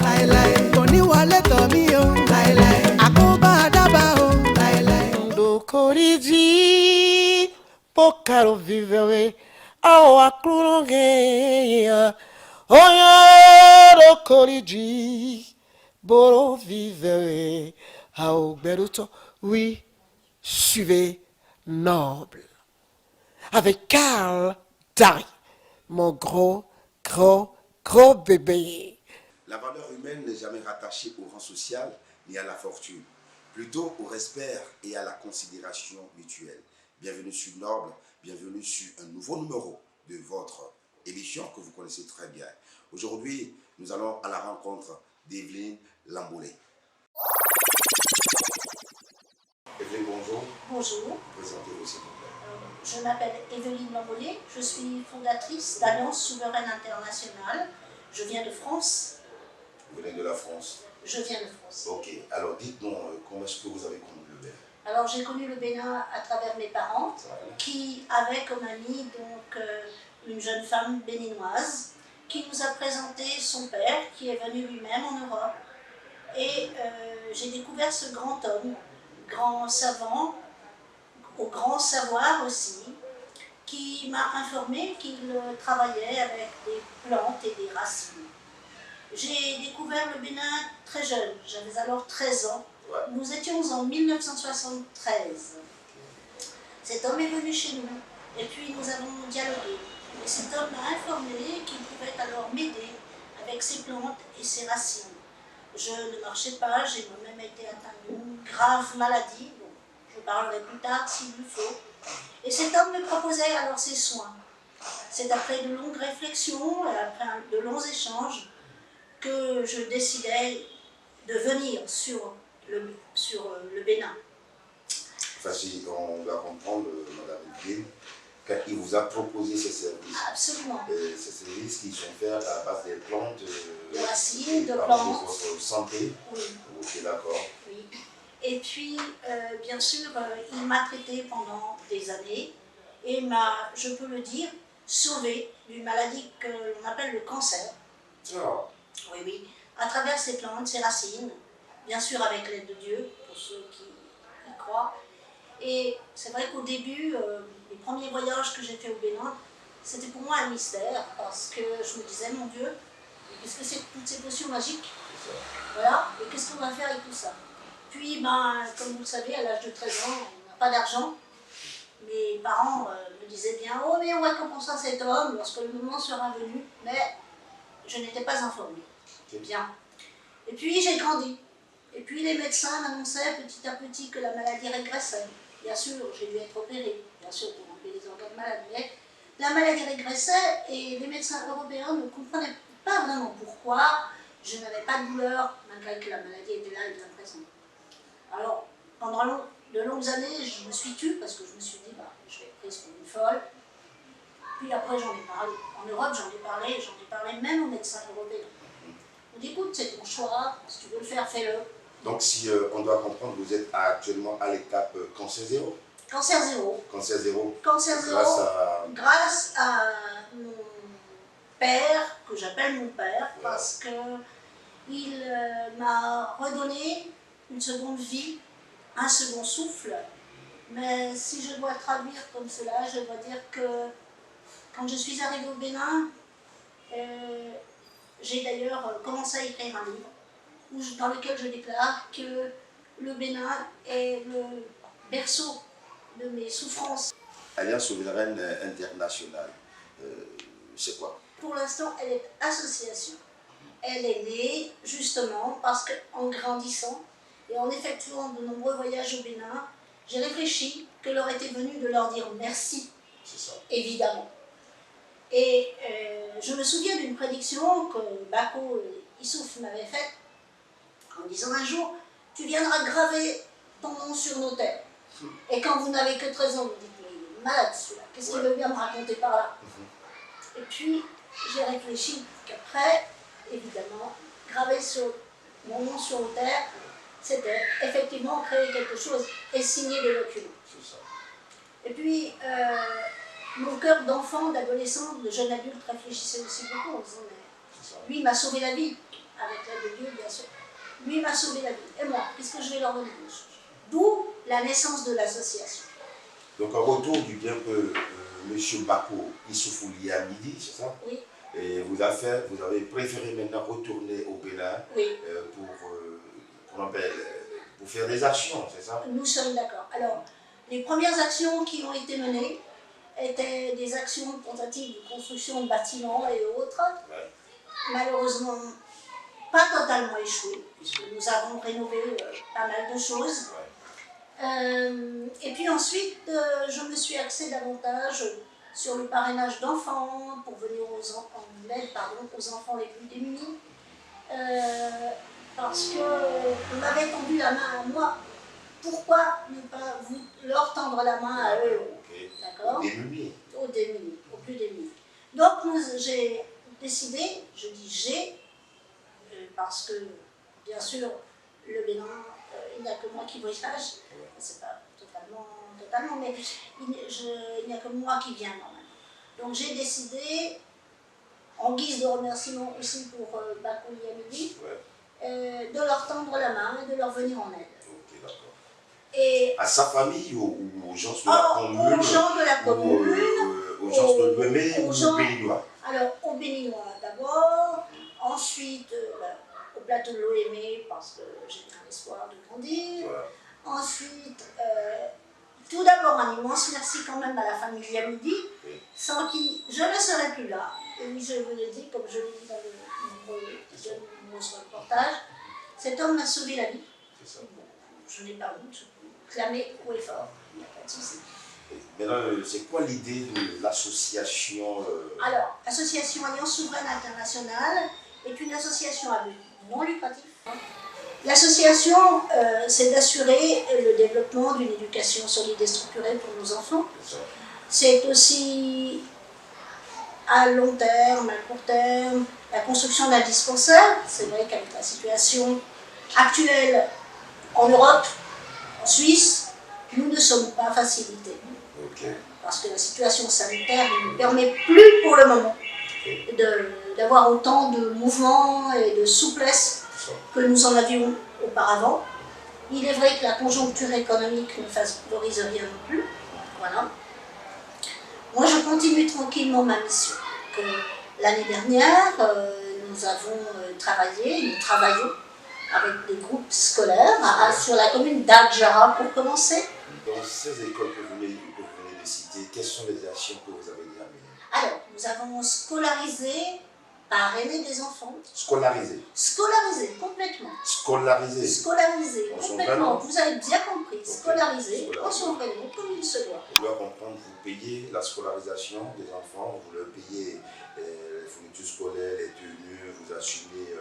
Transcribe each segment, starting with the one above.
láéláé. Kò ní wọlé tọ̀ mí o, láéláé. Àkóbá àdábà o, láéláé. Ndokoriji pokaro vivere ao aklunge oya dokoriji boro vivere ao beruto. Oui, suivez noble avec Karl Dari, mon gros bébé. La valeur humaine n'est jamais rattachée au rang social ni à la fortune, plutôt au respect et à la considération mutuelle. Bienvenue sur Noble, bienvenue sur un nouveau numéro de votre émission que vous connaissez très bien. Aujourd'hui, nous allons à la rencontre d'Evelyne Lamboulé. Evelyne, bonjour. Bonjour. Présentez-vous s'il vous plaît. Je m'appelle Evelyne Lamboulé, je suis fondatrice d'Alliance Souveraine Internationale. Je viens de France. Vous venez de la France? Je viens de France. Ok, alors dites-nous, comment est-ce que vous avez connu le Bénin? Alors j'ai connu le Bénin à travers mes parents qui avaient comme amie une jeune femme béninoise qui nous a présenté son père qui est venu lui-même en Europe. Et j'ai découvert ce grand homme, grand savant, au grand savoir aussi, qui m'a informé qu'il travaillait avec des plantes et des racines. J'ai découvert le Bénin très jeune, j'avais alors 13 ans. Ouais. Nous étions en 1973. Cet homme est venu chez nous et puis nous avons dialogué. Et cet homme m'a informé qu'il pouvait alors m'aider avec ses plantes et ses racines. Je ne marchais pas, j'ai moi-même été atteinte d'une grave maladie, dont je parlerai plus tard s'il le faut. Et cet homme me proposait alors ses soins. C'est après de longues réflexions, et après de longs échanges, que je décidai de venir sur le Bénin. Enfin, si on doit comprendre, Madame Evelyne, quand il vous a proposé ces services. Absolument. Ces services qui sont faits à la base des plantes, de racines, de par plantes. votre santé. Oui. Ok, d'accord. Oui. Et puis, bien sûr, il m'a traité pendant des années et m'a, je peux le dire, sauvé d'une maladie que l'on appelle le cancer. Ah. Oui, oui. À travers ces plantes, ces racines, bien sûr avec l'aide de Dieu, pour ceux qui y croient. Et c'est vrai qu'au début, les premiers voyages que j'ai fait au Bénin, c'était pour moi un mystère, parce que je me disais, mon Dieu, qu'est-ce que c'est que toutes ces potions magiques? Voilà, et qu'est-ce qu'on va faire avec tout ça? Puis, comme vous le savez, à l'âge de 13 ans, on n'a pas d'argent. Mes parents me disaient bien, oh mais on récompensera cet homme lorsque le moment sera venu, mais je n'étais pas informée. Bien. Et puis j'ai grandi. Et puis les médecins m'annonçaient petit à petit que la maladie régressait. Bien sûr, j'ai dû être opérée, bien sûr, pour enlever les organes malades, mais la maladie régressait et les médecins européens ne comprenaient pas vraiment pourquoi je n'avais pas de douleur, malgré que la maladie était là et bien présente. Alors, pendant de longues années, je me suis tue parce que je me suis dit, je vais être prise pour une folle. Puis après, j'en ai parlé. En Europe, j'en ai parlé même aux médecins européens. On dit, écoute, c'est ton choix, si tu veux le faire, fais-le. Donc, si on doit comprendre, vous êtes actuellement à l'étape cancer zéro. Cancer zéro. Cancer zéro. Cancer zéro. Grâce à mon père, que j'appelle mon père, ouais. Parce qu'il m'a redonné une seconde vie, un second souffle. Mais si je dois traduire comme cela, je dois dire que quand je suis arrivée au Bénin, j'ai d'ailleurs commencé à écrire un livre dans lequel je déclare que le Bénin est le berceau de mes souffrances. Alliance Souveraine Internationale, c'est quoi? Pour l'instant, elle est association. Elle est née justement parce qu'en grandissant et en effectuant de nombreux voyages au Bénin, j'ai réfléchi que l'heure était venue de leur dire merci, évidemment. Et je me souviens d'une prédiction que Bako Issouf m'avait faite en disant un jour, tu viendras graver ton nom sur nos terres. Et quand vous n'avez que 13 ans, vous dites, mais il est malade celui-là, qu'est-ce qu'il veut bien me raconter par là? Et puis, j'ai réfléchi qu'après, évidemment, graver mon nom sur nos terres, c'était effectivement créer quelque chose et signer des documents. Et puis, mon cœur d'enfant, d'adolescent, de jeune adulte réfléchissait aussi beaucoup en disant, mais lui m'a sauvé la vie. avec l'aide de Dieu, bien sûr. Lui m'a sauvé la vie. Et moi, qu'est-ce que je vais leur donner? D'où la naissance de l'association. Donc, en retour du bien que M. Bako Issoufou lié à midi, c'est ça? Oui. Et vous avez préféré maintenant retourner au Bénin Oui. pour faire des actions, c'est ça? Nous sommes d'accord. Alors, les premières actions qui ont été menées étaient des actions de tentatives de construction de bâtiments et autres. Ouais. Malheureusement, pas totalement échoué, puisque nous avons rénové pas mal de choses. Ouais. Et puis ensuite, je me suis axée davantage sur le parrainage d'enfants pour venir en aide aux enfants les plus démunis. Parce qu'on m'avait tendu la main à moi. Pourquoi ne pas leur tendre la main à eux? Okay. D'accord? Aux démunis. Aux démunis, aux plus démunis. Donc j'ai décidé, je dis j'ai, parce que bien sûr, le Bénin, il n'y a que moi qui voyage, c'est pas totalement, mais il n'y a que moi qui viens normalement. Donc j'ai décidé, en guise de remerciement aussi pour Bako Yamidi, de leur tendre la main et de leur venir en aide. Ok, d'accord. Et à sa famille ou aux gens de la commune? Aux gens de la commune. Aux gens de Louémé ou aux Béninois? Alors, aux Béninois d'abord, ensuite au plateau de Louémé parce que j'ai un espoir de grandir. Voilà. Ensuite, tout d'abord un immense merci quand même à la famille Yamidi, sans qui je ne serais plus là. Et oui, je vous le dis, comme je l'ai dit dans le nombreux reportage, cet homme m'a sauvé la vie. C'est ça. Bon, je n'ai pas honte, je peux clamer haut et fort, il n'y a pas de souci. Maintenant, c'est quoi l'idée de l'association Alors, l'association Alliance Souveraine Internationale est une association à but non lucratif. L'association, c'est d'assurer le développement d'une éducation solide et structurée pour nos enfants. C'est aussi à long terme, à court terme, la construction d'un dispensaire. C'est vrai qu'avec la situation actuelle en Europe, en Suisse, nous ne sommes pas facilités. Okay. Parce que la situation sanitaire ne nous permet plus pour le moment d'avoir autant de mouvements et de souplesse que nous en avions auparavant. Il est vrai que la conjoncture économique ne favorise rien non plus. Voilà. Moi, je continue tranquillement ma mission. L'année dernière, nous travaillons avec des groupes scolaires sur la commune d'Adjara pour commencer. Dans ces écoles que vous venez de citer, quelles sont les actions que vous avez déjà menées? Alors, nous avons scolarisé, parrainé des enfants. Scolarisé? Scolarisé, complètement. Scolarisé? Scolarisé, complètement. Vous avez bien compris. Okay. Scolarisé, en son vrai nom, comme il se doit. On doit comprendre, vous payez la scolarisation des enfants, vous leur payez les fournitures scolaires, les tenues, vous assumez,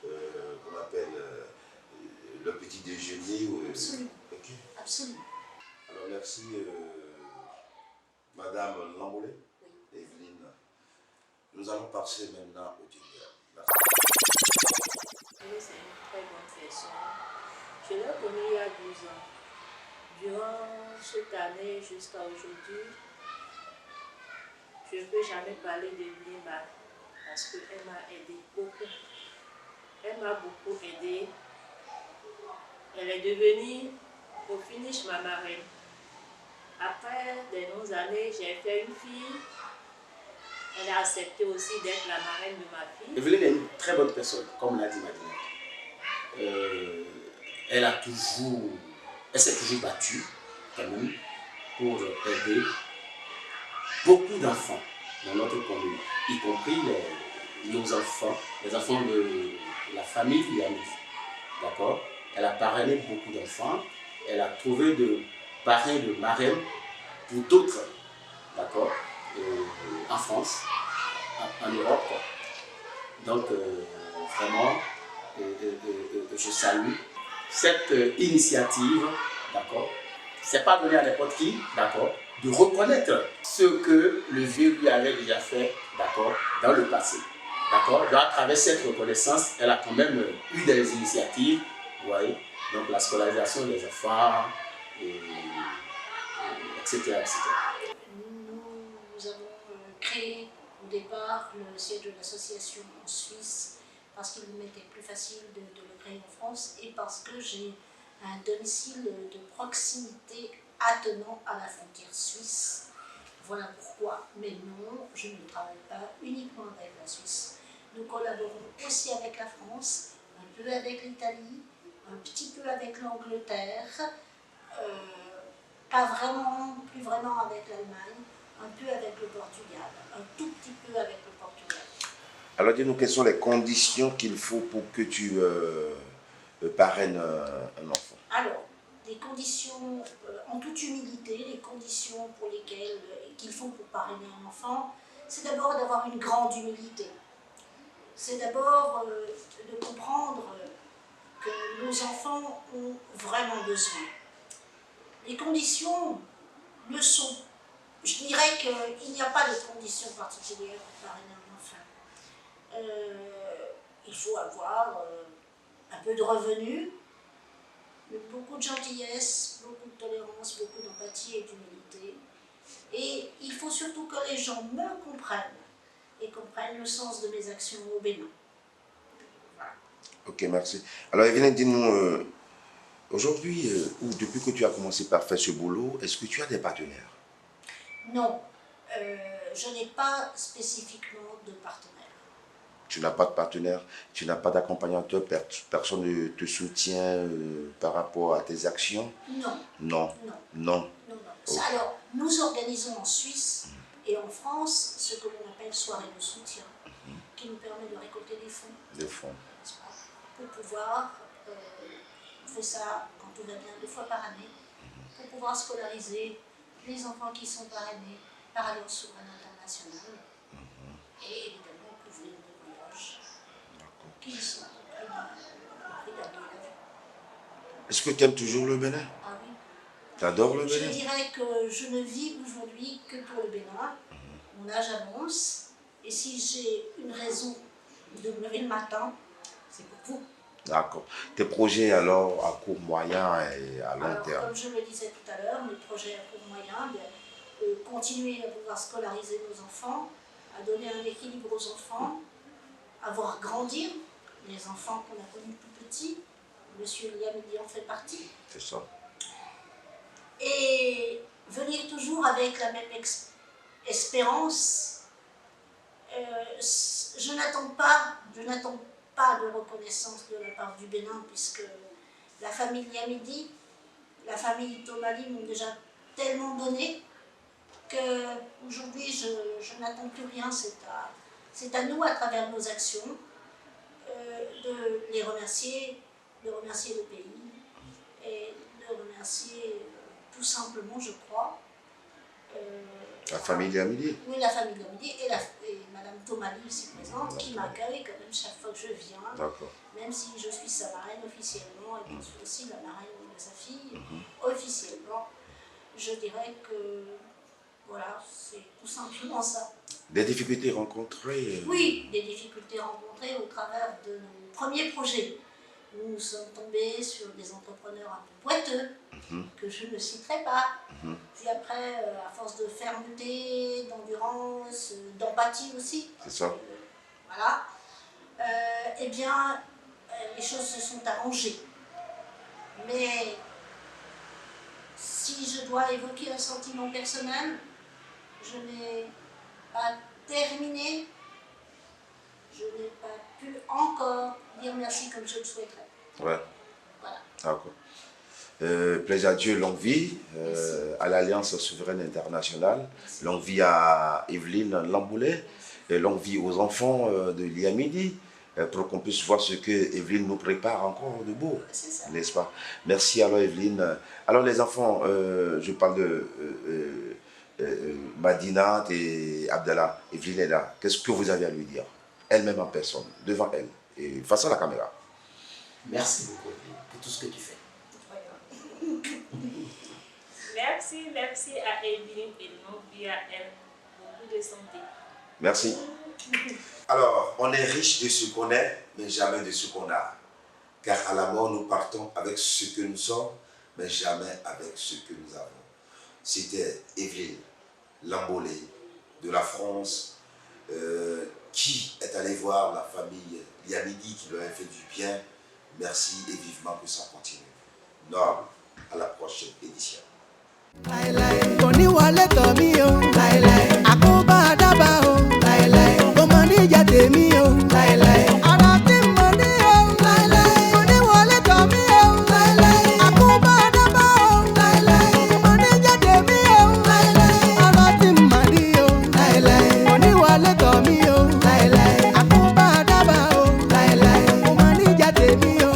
qu'on appelle le petit déjeuner. Absolument. Okay. Absolument. Alors merci Madame Lamboulé, Evelyne. Nous allons passer maintenant au Dieu. C'est une très bonne personne. Je l'ai connue il y a 12 ans. Durant cette année jusqu'à aujourd'hui, je ne peux jamais parler d'Evelyne parce qu'elle m'a aidé beaucoup. Elle m'a beaucoup aidé. Elle est devenue au finish ma marraine. Après de longues années, j'ai fait une fille. Elle a accepté aussi d'être la marraine de ma fille. Evelyne est une très bonne personne, comme l'a dit Madina. Elle s'est toujours battue, quand même, pour aider beaucoup d'enfants dans notre commune, y compris nos enfants, les enfants de la famille Yamidi. D'accord? Elle a parrainé beaucoup d'enfants. Elle a trouvé de parrains, de marraines pour d'autres, d'accord, en France, en Europe. Donc, vraiment, je salue cette initiative, d'accord. C'est pas donné à n'importe qui, d'accord, de reconnaître ce que le vieux lui avait déjà fait, d'accord, dans le passé. D'accord. À travers cette reconnaissance, elle a quand même eu des initiatives, vous voyez, donc la scolarisation des enfants, etc., etc. Nous avons créé au départ le siège de l'association en Suisse parce qu'il m'était plus facile de le créer en France et parce que j'ai un domicile de proximité attenant à la frontière suisse. Voilà pourquoi. Mais non, je ne travaille pas uniquement avec la Suisse. Nous collaborons aussi avec la France, un peu avec l'Italie, un petit peu avec l'Angleterre, pas vraiment, plus vraiment avec l'Allemagne, un peu avec le Portugal, un tout petit peu avec le Portugal. Alors dis-nous, quelles sont les conditions qu'il faut pour que tu parraines un enfant? Alors, les conditions, en toute humilité, les conditions pour lesquelles qu'il faut pour parrainer un enfant, c'est d'abord d'avoir une grande humilité. C'est d'abord de comprendre que nos enfants ont vraiment besoin. Les conditions le sont. Je dirais qu'il n'y a pas de conditions particulières pour parrainer un enfant. Il faut avoir un peu de revenus, beaucoup de gentillesse, beaucoup de tolérance, beaucoup d'empathie et d'humilité. Et il faut surtout que les gens me comprennent et comprennent le sens de mes actions au Bénin. Voilà. Ok, merci. Alors Evelyne, dis-nous, aujourd'hui, ou depuis que tu as commencé par faire ce boulot, est-ce que tu as des partenaires? Non, je n'ai pas spécifiquement de partenaire. Tu n'as pas de partenaire, tu n'as pas d'accompagnateur, personne ne te soutient par rapport à tes actions? Non. Non. Non. Non. Non, non. Ok. Alors, nous organisons en Suisse et en France ce que l'on appelle soirée de soutien, qui nous permet de récolter des fonds, Des fonds. n'est-ce pas, pour pouvoir, on fait ça quand tout va bien 2 fois par année, pour pouvoir scolariser les enfants qui sont parrainés par Alliance Souveraine Internationale et évidemment couvrir nos voyages qui sont au prix d'un billet d'avion. Est-ce que tu aimes toujours le Bénin? Ah oui. Tu adores le Je Bénin? dirais que je ne vis aujourd'hui que pour le Bénin. Mon âge avance. Et si j'ai une raison de me lever le matin, c'est pour vous. D'accord. Tes projets alors à court, moyen et à long Alors, terme? comme je le disais tout à l'heure, mes projets à court moyen, continuer à pouvoir scolariser nos enfants, à donner un équilibre aux enfants, à voir grandir les enfants qu'on a connus tout petits. Monsieur Liamidi en fait partie. C'est ça. Et venir toujours avec la même espérance. Je n'attends pas de reconnaissance de la part du Bénin, puisque la famille Liamidi, la famille Tomali m'ont déjà tellement donné qu'aujourd'hui je n'attends plus rien. C'est à nous, à travers nos actions, de les remercier, de remercier le pays et de remercier tout simplement, je crois, La famille Liamidi? oui, la famille Liamidi et Madame Tomali ici présente, qui m'accueille quand même chaque fois que je viens, D'accord. même si je suis sa marraine officiellement et je suis aussi la marraine de sa fille officiellement. Je dirais que voilà, c'est tout simplement ça. Des difficultés rencontrées? Oui, des difficultés rencontrées au travers de nos premiers projets. Nous sommes tombés sur des entrepreneurs un peu boiteux, que je ne citerai pas. Puis après, à force de fermeté, d'endurance, d'empathie aussi, C'est ça. voilà, eh bien, les choses se sont arrangées. Mais si je dois évoquer un sentiment personnel, je n'ai pas terminé, je n'ai pas pu encore dire merci comme je le souhaiterais. Ouais. Voilà. D'accord. Plaise à Dieu, longue vie à l'Alliance Souveraine Internationale, longue vie à Evelyne Lamboulet, et longue vie aux enfants de Liamidi, pour qu'on puisse voir ce que Evelyne nous prépare encore de beau, n'est-ce pas? Merci alors Evelyne. Alors les enfants, je parle de Madina et Abdallah. Evelyne est là. Qu'est-ce que vous avez à lui dire? Elle-même en personne, devant elle, et face à la caméra. Merci beaucoup, Evelyne, pour tout ce que tu fais. Merci à Evelyne et longue vie à elle. Beaucoup de santé. Merci. Alors, on est riche de ce qu'on est, mais jamais de ce qu'on a. Car à la mort, nous partons avec ce que nous sommes, mais jamais avec ce que nous avons. C'était Evelyne Lamboulet de la France, qui est allé voir la famille Liamidi qui leur a fait du bien. Merci et vivement que ça continue. Noble, à la prochaine édition. Oníwọlé tọ̀ mí o, àkóbá àdábà o, ọmọ níjà tèmi o, ara tí mo ní o, oníwọlé tọ̀ mí o, àkóbá àdábà o, ọmọ níjà tèmi o, ara tí mo ní o, oníwọlé tọ̀ mí o, àkóbá àdábà o, ọmọ níjà tèmi o.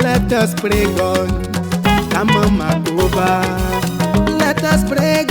Let us pray God. Come on, Makoba. Let us pray